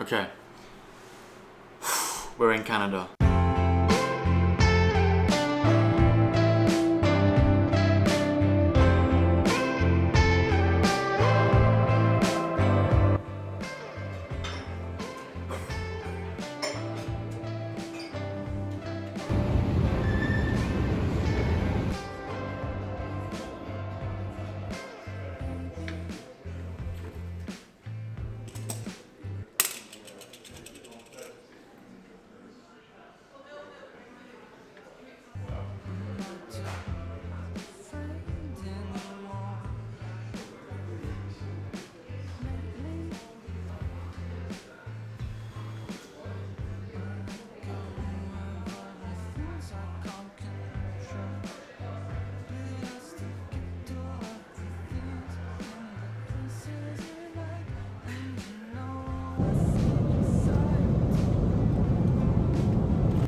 Okay, we're in Canada.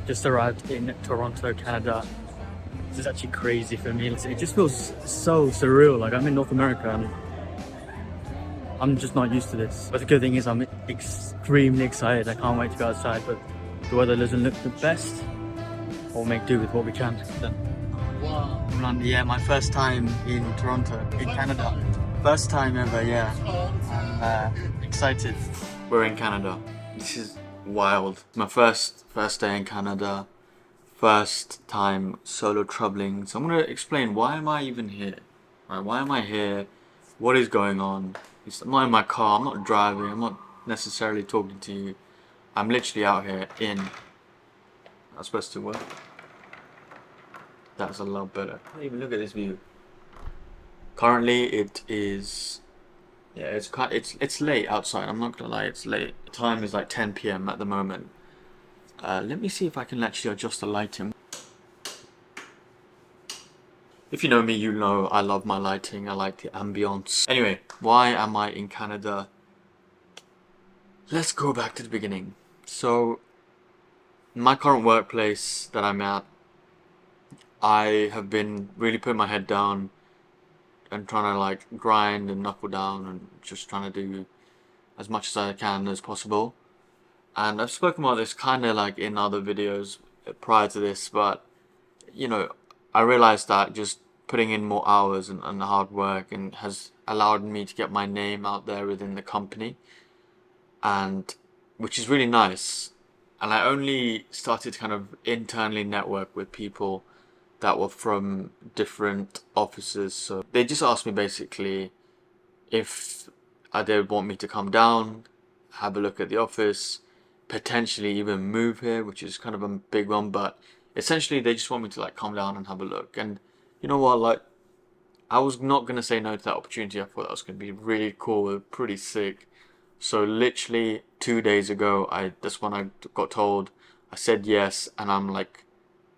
Just arrived in Toronto, Canada. This is actually crazy for me. It just feels so surreal. Like I'm in North America and I'm just not used to this. But the good thing is I'm extremely excited. I can't wait to go outside, but the weather doesn't look the best. We'll make do with what we can. Wow. Yeah, my first time in Toronto, in Canada. First time ever, yeah. I'm excited. We're in Canada. This is wild. My first day in Canada. First time solo traveling. So I'm gonna explain why am I even here? Right? Why am I here? What is going on? I'm not in my car. I'm not driving. I'm not necessarily talking to you. I'm literally out here in. That's supposed to work. That's a lot better. Even look at this view. Currently, it is. Yeah, it's late outside. I'm not gonna lie, it's late. The time is like 10 p.m. at the moment. Let me see if I can actually adjust the lighting. If you know me, you know I love my lighting. I like the ambience. Anyway, why am I in Canada? Let's go back to the beginning. So, my current workplace that I'm at, I have been really putting my head down and trying to like grind and knuckle down and just trying to do as much as I can as possible. And I've spoken about this kind of like in other videos prior to this, but you know, I realized that just putting in more hours and hard work and has allowed me to get my name out there within the company, and which is really nice. And I only started to kind of internally network with people that were from different offices. So they just asked me basically if they would want me to come down, have a look at the office, potentially even move here, which is kind of a big one, but essentially they just want me to like come down and have a look. And you know what, like I was not gonna say no to that opportunity. I thought that was gonna be really cool, pretty sick. So literally 2 days ago, that's when I got told. I said yes, and I'm like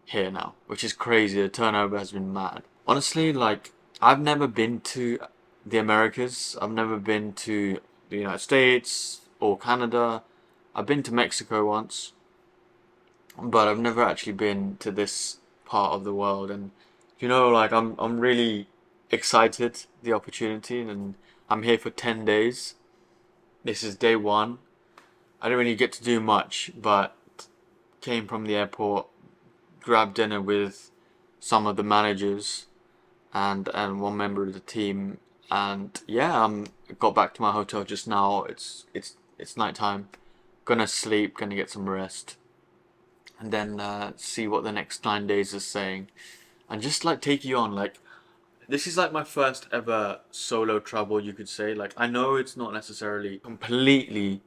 here now, which is crazy. The turnover has been mad. Honestly, like I've never been to the Americas. I've never been to the United States or Canada. I've been to Mexico once, but I've never actually been to this part of the world. And you know, like I'm really excited the opportunity, and I'm here for 10 days. This is day one. I didn't really get to do much, but came from the airport, grabbed dinner with some of the managers and one member of the team, and yeah, got back to my hotel just now. It's nighttime. Gonna sleep, gonna get some rest, and then see what the next 9 days is saying, and just like take you on. Like this is like my first ever solo travel, you could say. Like I know it's not necessarily completely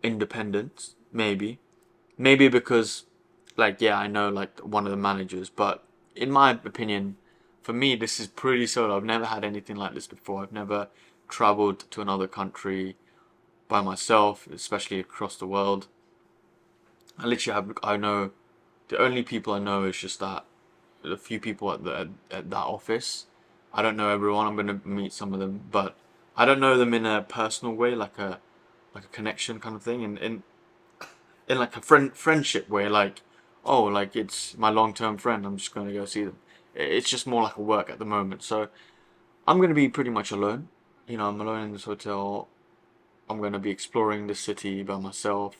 independent, maybe because like yeah, I know like one of the managers, but in my opinion, for me this is pretty solo. I've never had anything like this before. I've never traveled to another country by myself, especially across the world. I know the only people I know is just that a few people at that office. I don't know everyone. I'm gonna meet some of them, but I don't know them in a personal way, like a connection kind of thing, and in like a friendship way, like oh, like it's my long term friend. I'm just gonna go see them. It's just more like a work at the moment. So I'm gonna be pretty much alone. You know, I'm alone in this hotel. I'm going to be exploring the city by myself.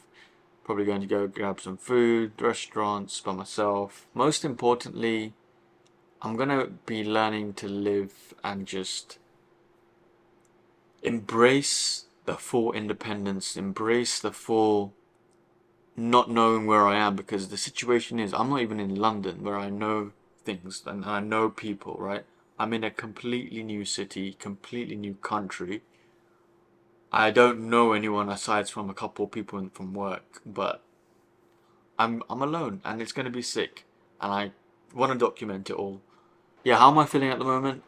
Probably going to go grab some food, restaurants by myself. Most importantly, I'm going to be learning to live and just embrace the full independence, embrace the full not knowing where I am, because the situation is I'm not even in London where I know things and I know people, right? I'm in a completely new city, completely new country. I don't know anyone aside from a couple of people from work, but I'm alone and it's gonna be sick, and I want to document it all. Yeah, how am I feeling at the moment?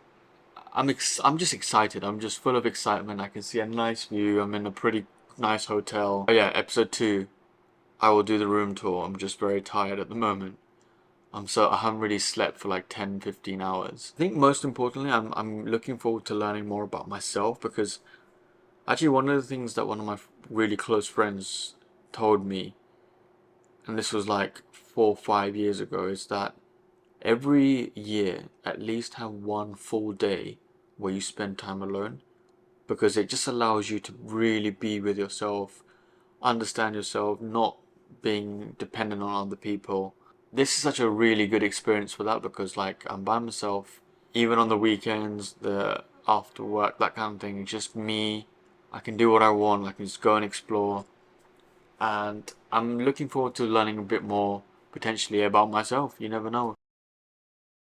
I'm just excited. I'm just full of excitement. I can see a nice view. I'm in a pretty nice hotel. Oh yeah, episode 2. I will do the room tour. I'm just very tired at the moment. I haven't really slept for like 10, 15 hours. I think most importantly, I'm looking forward to learning more about myself, because actually one of the things that one of my really close friends told me, and this was like 4 or 5 years ago, is that every year at least have one full day where you spend time alone, because it just allows you to really be with yourself, understand yourself, not being dependent on other people. This is such a really good experience for that, because like I'm by myself, even on the weekends, the after work, that kind of thing. It's just me. I can do what I want. I can just go and explore, and I'm looking forward to learning a bit more potentially about myself. You never know.